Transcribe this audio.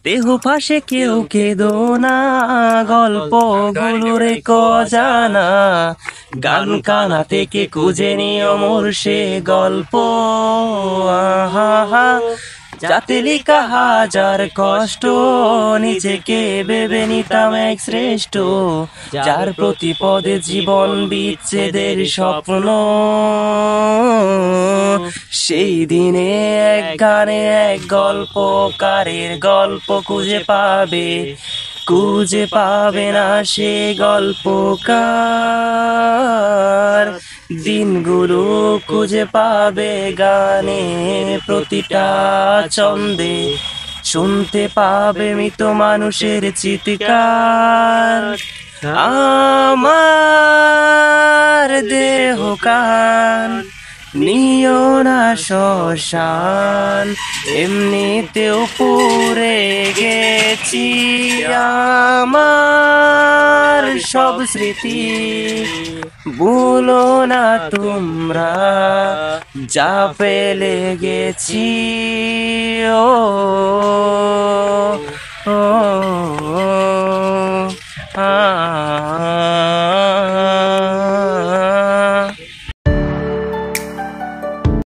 দেহ পাশে কেউ কেঁদো না, গল্প গুলো রেখো জানা, গান কানা থেকে খুঁজে নিও মোর সে গল্প। আহা, যাতে লেখা হাজার কষ্ট, নিজেকে ভেবে নিতাম এক শ্রেষ্ঠ, যার প্রতি পদে জীবন বিচ্ছেদের স্বপ্ন। সেই দিনে এক গানে এক গল্পকারের গল্প খুঁজে পাবে না সে গল্পকার। দিনগুলো খুঁজে পাবে গানে প্রতিটা ছন্দে, শুনতে পাবে মৃত মানুষের চিৎকার। আমার দেহ কান নিও না শ্মশান, এমনিতেও পুড়ে গেছি। আমার সব স্মৃতি ভুলো না তোমরা, যা ফেলে গেছি। ও ও আ